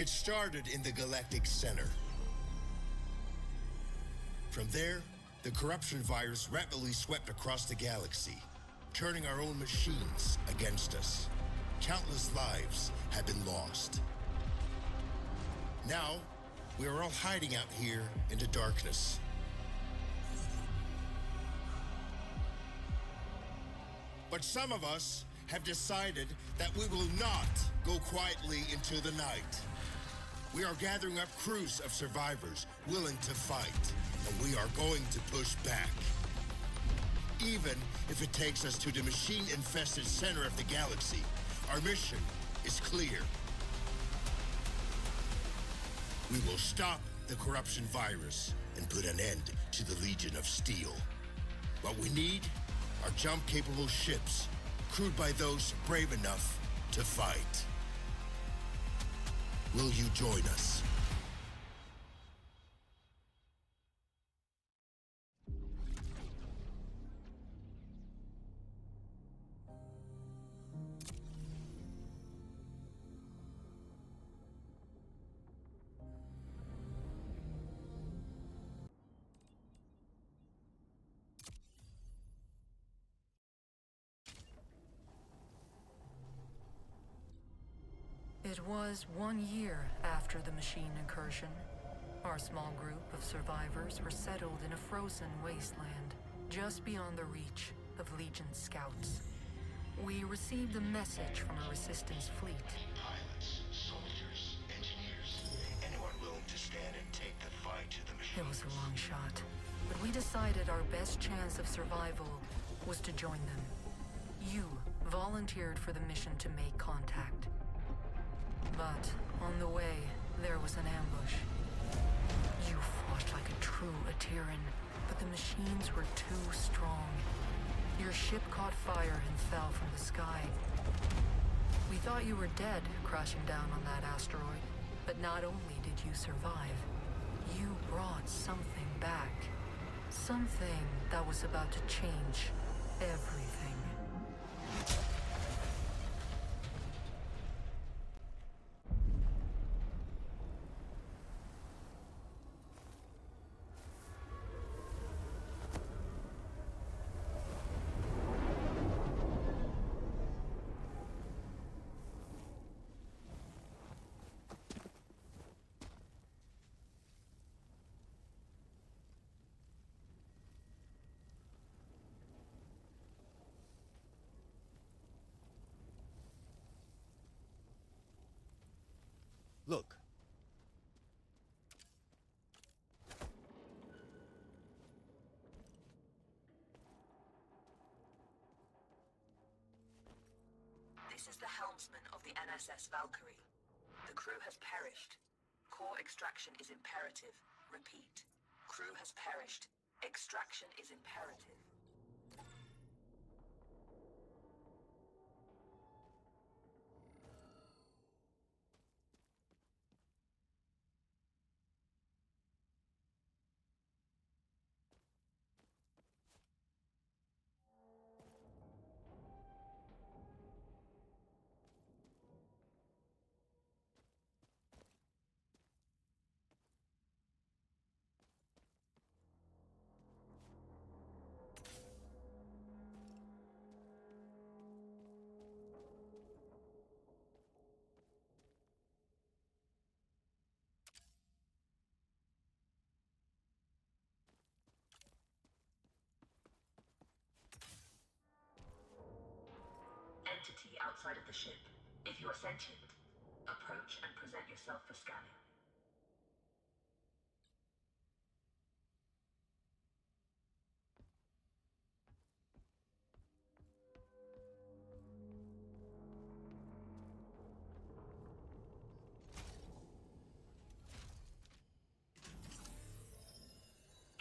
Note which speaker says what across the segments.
Speaker 1: It started in the galactic center. From there, the corruption virus rapidly swept across the galaxy, turning our own machines against us. Countless lives have been lost. Now, we are all hiding out here in the darkness. But some of us have decided that we will not go quietly into the night. We are gathering up crews of survivors willing to fight, and we are going to push back. Even if it takes us to the machine-infested center of the galaxy, our mission is clear. We will stop the corruption virus and put an end to the Legion of Steel. What we need are jump-capable ships, crewed by those brave enough to fight. Will you join us?
Speaker 2: It was 1 year after the machine incursion. Our small group of survivors were settled in a frozen wasteland, just beyond the reach of Legion scouts. We received a message from a resistance fleet.
Speaker 1: Pilots, soldiers, engineers, anyone willing to stand and take the fight to the machine.
Speaker 2: It was a long shot, but we decided our best chance of survival was to join them. You volunteered for the mission to make contact. But on the way, there was an ambush. You fought like a true Atiran, but the machines were too strong. Your ship caught fire and fell from the sky. We thought you were dead, crashing down on that asteroid. But not only did you survive, you brought something back. Something that was about to change everything.
Speaker 3: Look.
Speaker 2: This is the helmsman of the NSS Valkyrie. The crew has perished. Core extraction is imperative. Repeat. Crew has perished. Extraction is imperative. Entity outside of the ship. If you are sentient, approach and present yourself for scanning.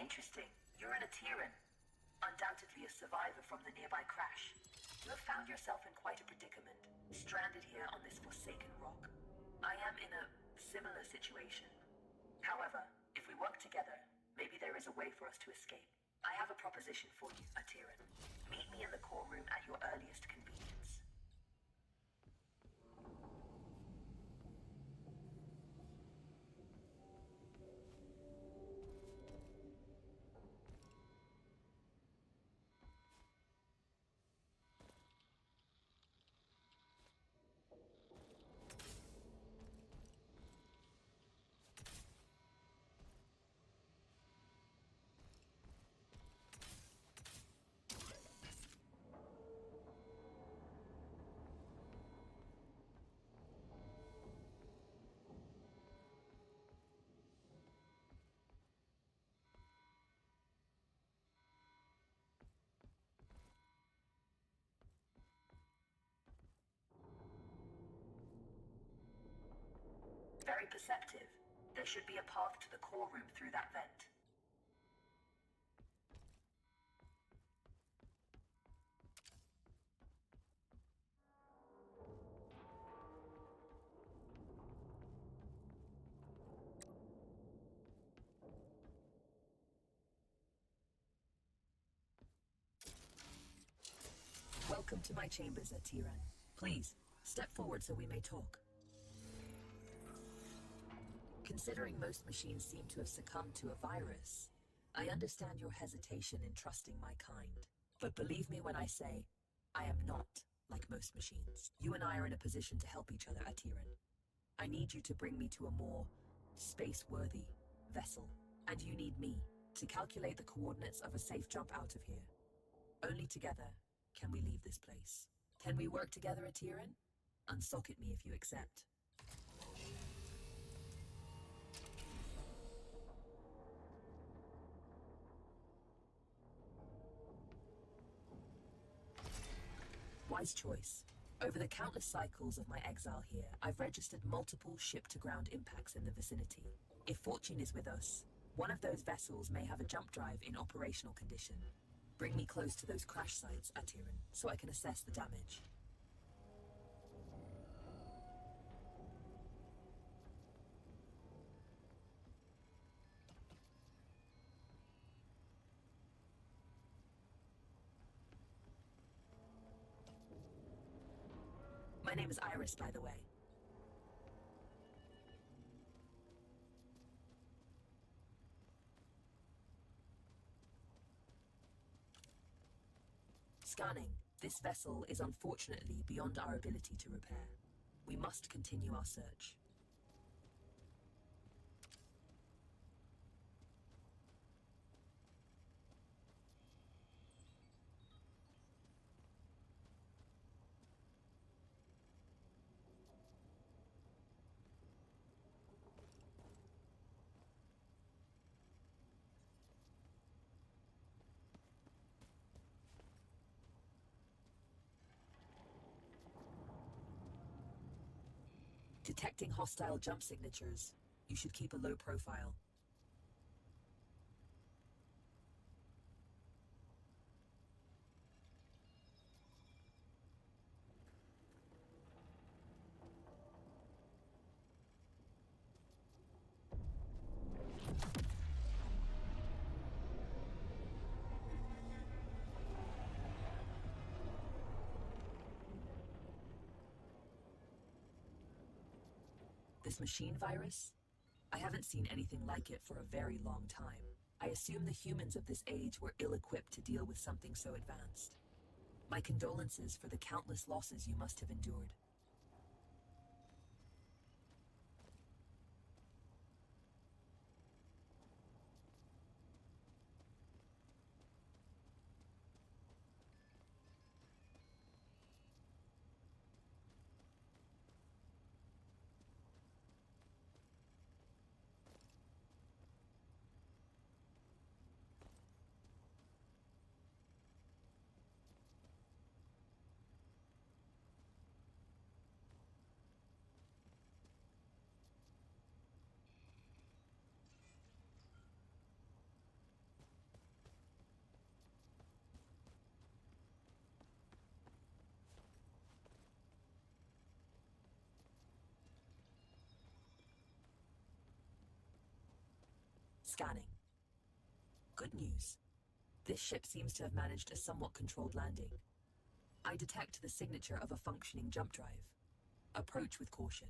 Speaker 2: Interesting. You're an Atiran. Undoubtedly a survivor from the nearby crash. You have found yourself in quite a predicament, stranded here on this forsaken rock. I am in a similar situation. However, if we work together, maybe there is a way for us to escape. I have a proposition for you, Atiran. Meet me in the core room at your earliest convenience.
Speaker 3: perceptive. There should be a path to the core room through that vent. Welcome to my chambers at Tiran. Please, step forward so we may talk. Considering most machines seem to have succumbed to a virus, I understand your hesitation in trusting my kind. But believe me when I say, I am not like most machines. You and I are in a position to help each other at Tiran. I need you to bring me to a more space-worthy vessel, and you need me to calculate the coordinates of a safe jump out of here. Only together can we leave this place. Can we work together at Tiran? Unsocket me if you accept. Wise choice. Over the countless cycles of my exile here, I've registered multiple ship-to-ground impacts in the vicinity. If fortune is with us, one of those vessels may have a jump drive in operational condition. Bring me close to those crash sites at Tiran so I can assess the damage. My name is Iris, by the way. Scanning. This vessel is unfortunately beyond our ability to repair. We must continue our search. Detecting hostile jump signatures. You should keep a low profile. This machine virus? I haven't seen anything like it for a very long time. I assume the humans of this age were ill-equipped to deal with something so advanced. My condolences for the countless losses you must have endured. Scanning. Good news. This ship seems to have managed a somewhat controlled landing. I detect the signature of a functioning jump drive. Approach with caution.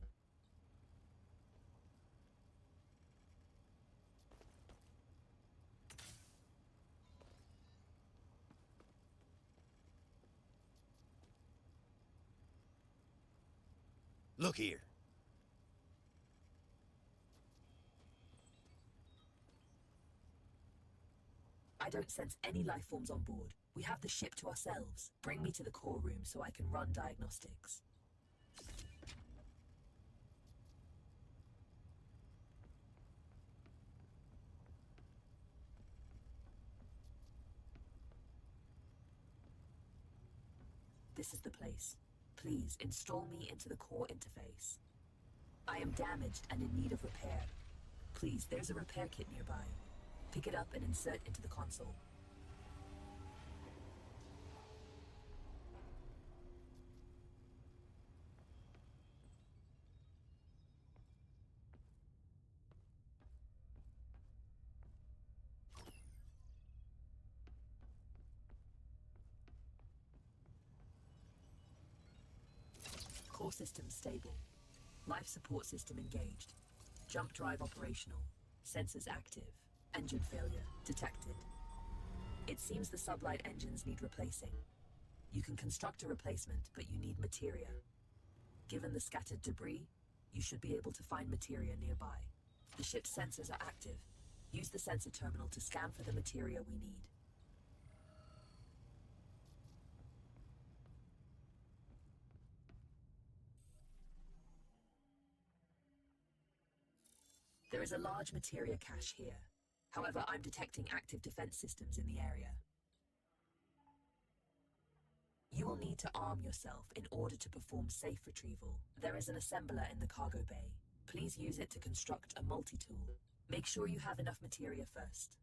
Speaker 4: Look here.
Speaker 3: I don't sense any life forms on board. We have the ship to ourselves. Bring me to the core room so I can run diagnostics. This is the place. Please install me into the core interface. I am damaged and in need of repair. Please, there's a repair kit nearby. Pick it up and insert into the console. Core system stable. Life support system engaged. Jump drive operational. Sensors active. Engine failure detected. It seems the sublight engines need replacing. You can construct a replacement, but you need materia. Given the scattered debris, you should be able to find materia nearby. The ship's sensors are active. Use the sensor terminal to scan for the materia we need. There is a large materia cache here. However, I'm detecting active defense systems in the area. You will need to arm yourself in order to perform safe retrieval. There is an assembler in the cargo bay. Please use it to construct a multi-tool. Make sure you have enough materia first.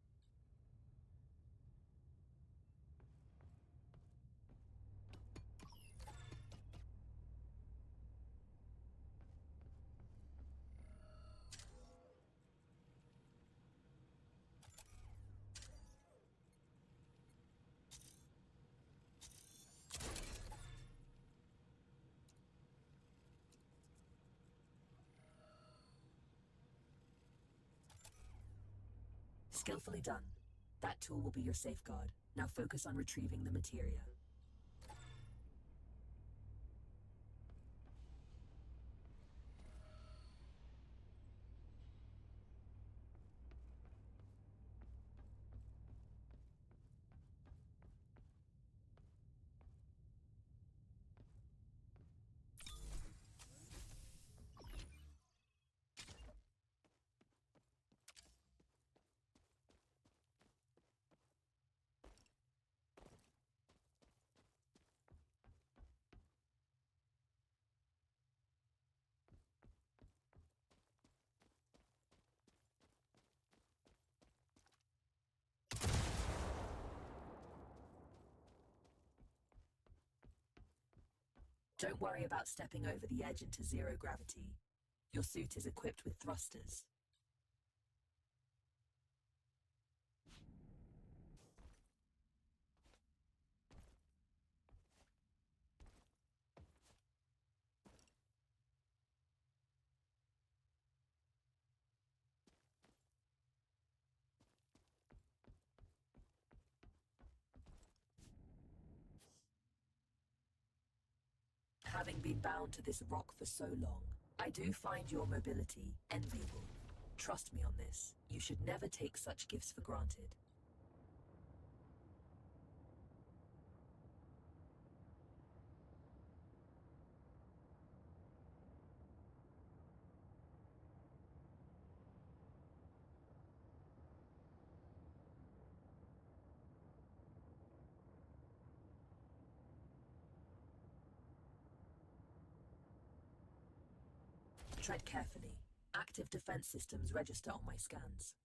Speaker 3: Skillfully done. That tool will be your safeguard. Now focus on retrieving the materia. Don't worry about stepping over the edge into zero gravity. Your suit is equipped with thrusters. Having been bound to this rock for so long, I do find your mobility enviable. Trust me on this. You should never take such gifts for granted. Tread carefully. Active defense systems register on my scans.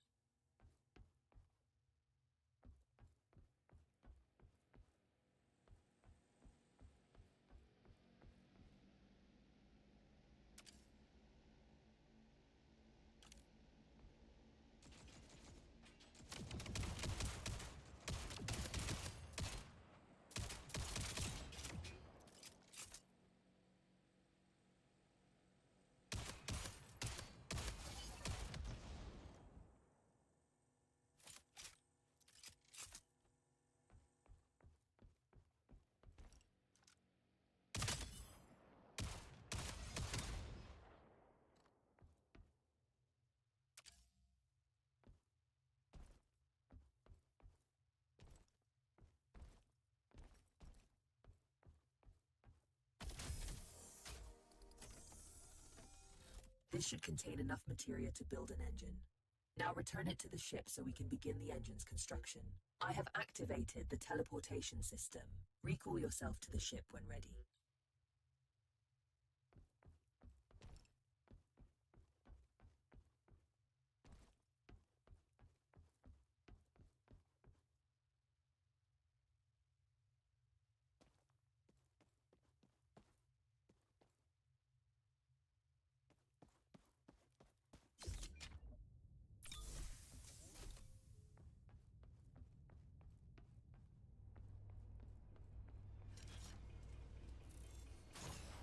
Speaker 3: This should contain enough materia to build an engine. Now return it to the ship so we can begin the engine's construction. I have activated the teleportation system. Recall yourself to the ship when ready.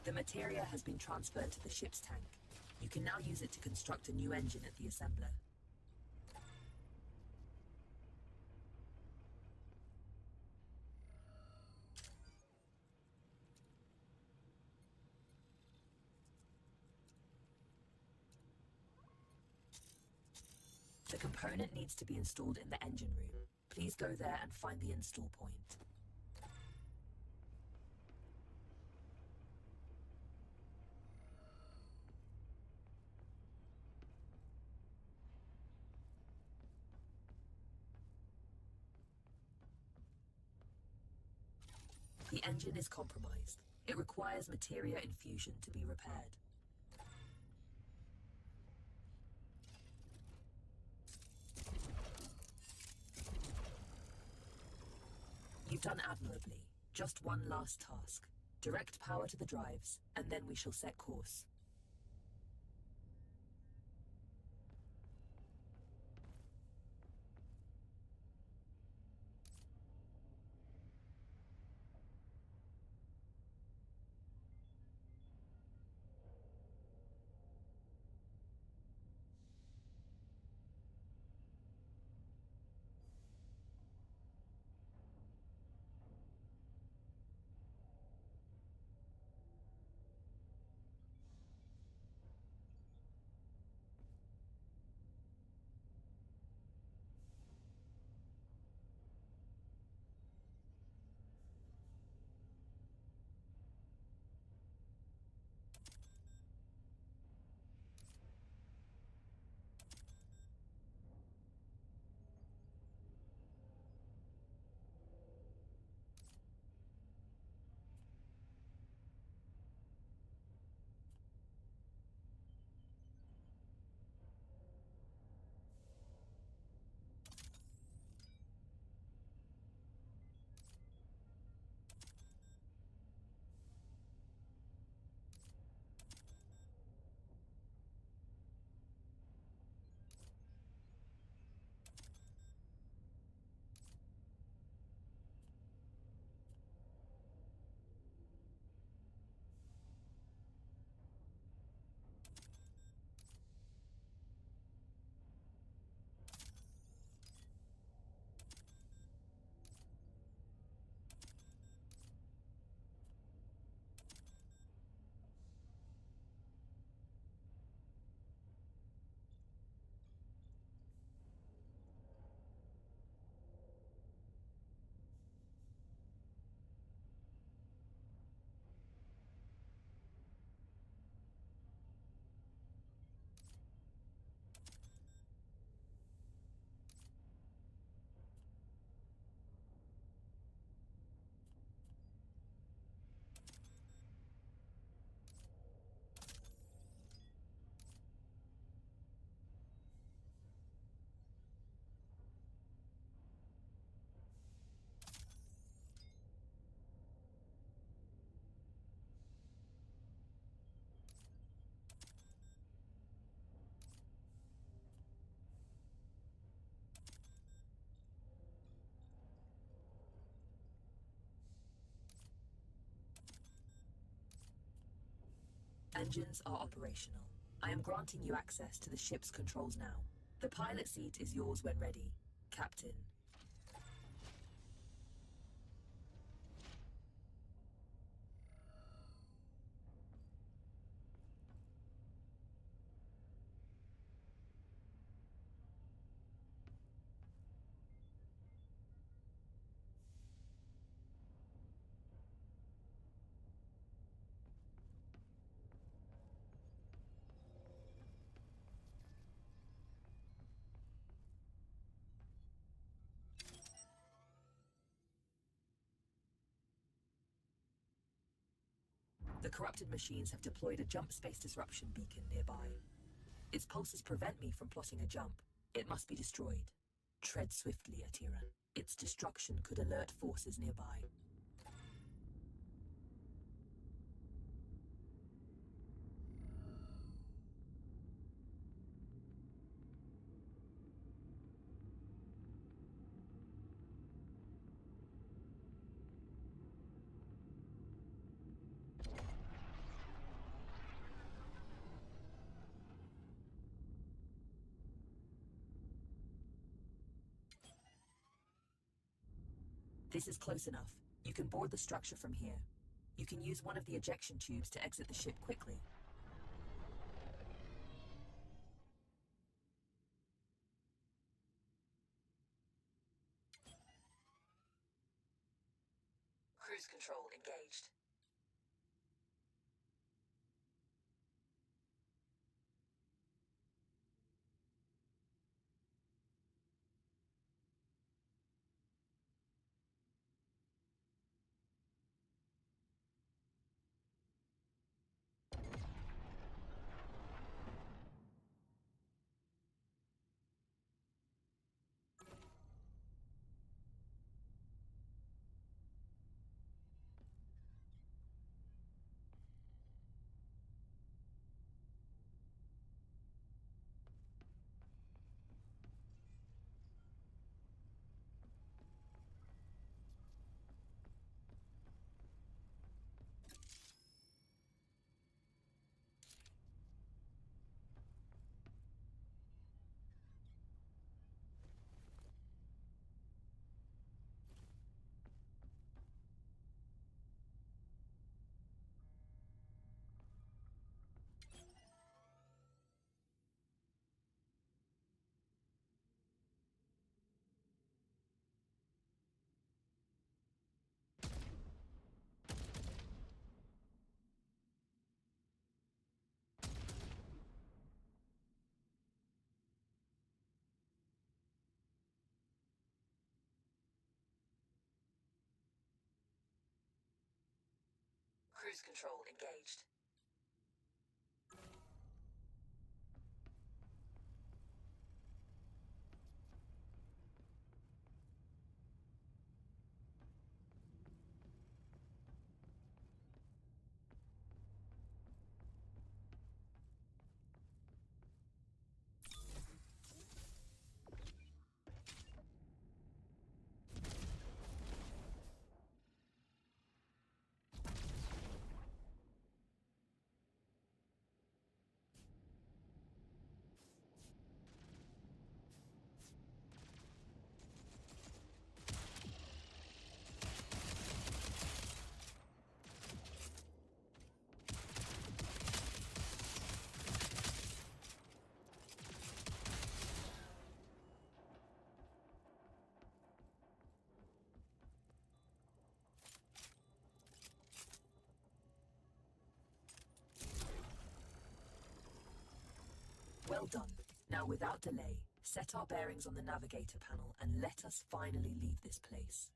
Speaker 3: The materia has been transferred to the ship's tank. You can now use it to construct a new engine at the assembler. The component needs to be installed in the engine room. Please go there and find the install point. The engine is compromised. It requires materia infusion to be repaired. You've done admirably. Just one last task. Direct power to the drives, and then we shall set course. Engines are operational. I am granting you access to the ship's controls now. The pilot seat is yours when ready, Captain. The corrupted machines have deployed a jump space disruption beacon nearby. Its pulses prevent me from plotting a jump. It must be destroyed. Tread swiftly, Atira. Its destruction could alert forces nearby. This is close enough. You can board the structure from here. You can use one of the ejection tubes to exit the ship quickly. Cruise control engaged. Cruise control engaged. Well done. Now, without delay, set our bearings on the navigator panel and let us finally leave this place.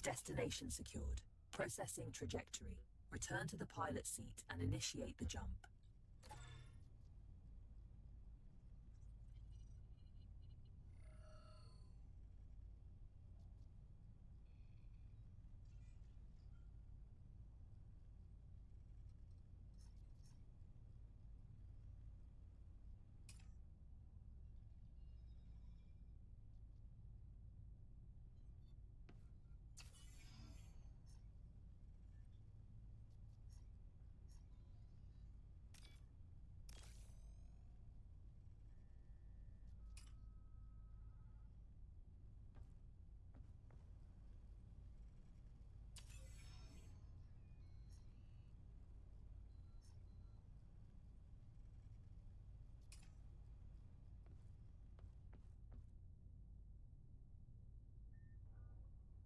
Speaker 3: Destination secured. Processing trajectory. Return to the pilot seat and initiate the jump.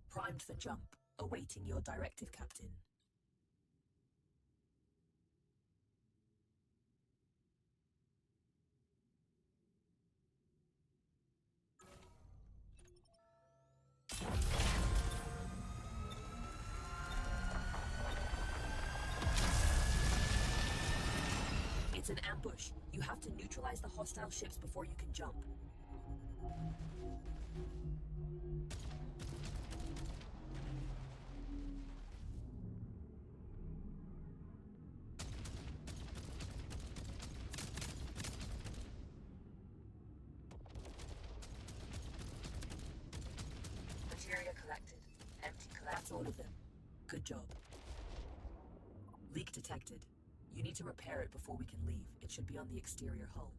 Speaker 3: Primed for jump, awaiting your directive, Captain. It's an ambush. You have to neutralize the hostile ships before you can jump. Materia collected. Empty collect. That's all of them. Good job. Leak detected. You need to repair it before we can leave. It should be on the exterior hull.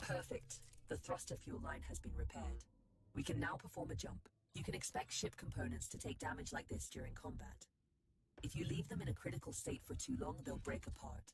Speaker 3: Perfect. The thruster fuel line has been repaired. We can now perform a jump. You can expect ship components to take damage like this during combat. If you leave them in a critical state for too long, they'll break apart.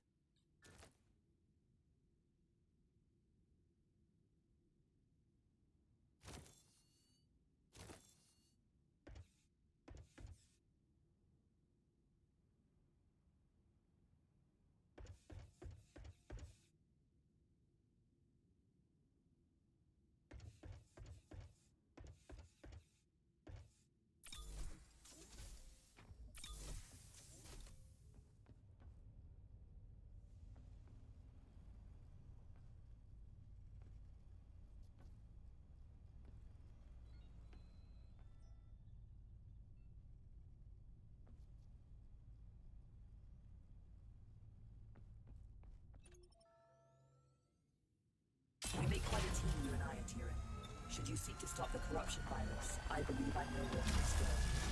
Speaker 3: you seek to stop the corruption virus, I believe I know where to go.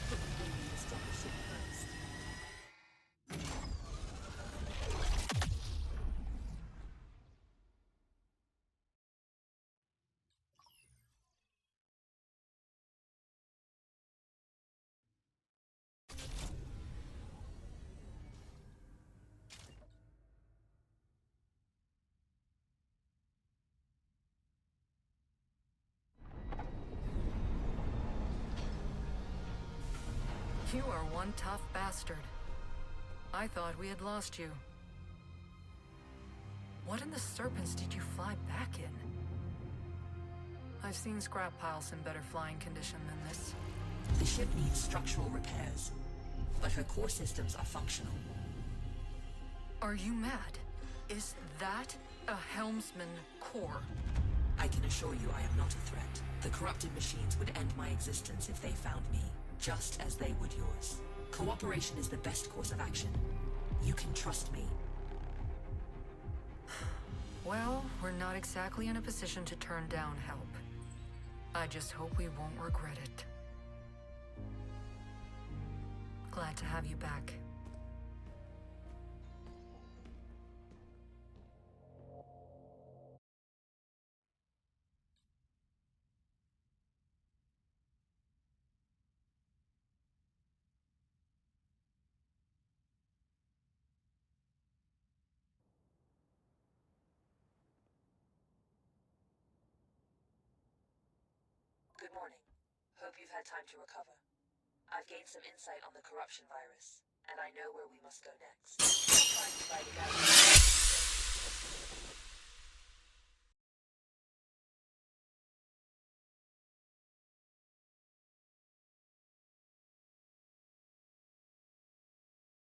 Speaker 3: But we will need a stronger ship first.
Speaker 2: You are one tough bastard. I thought we had lost you. What in the serpents did you fly back in? I've seen scrap piles in better flying condition than this.
Speaker 3: The ship needs structural repairs, but her core systems are functional.
Speaker 2: Are you mad? Is that a helmsman core?
Speaker 3: I can assure you I am not a threat. The corrupted machines would end my existence if they found me, just as they would yours. Cooperation is the best course of action. You can trust me.
Speaker 2: Well, we're not exactly in a position to turn down help. I just hope we won't regret it. Glad to have you back.
Speaker 3: Good morning. Hope you've had time to recover. I've gained some insight on the corruption virus, and I know where we must go next. I'll try to provide a guide.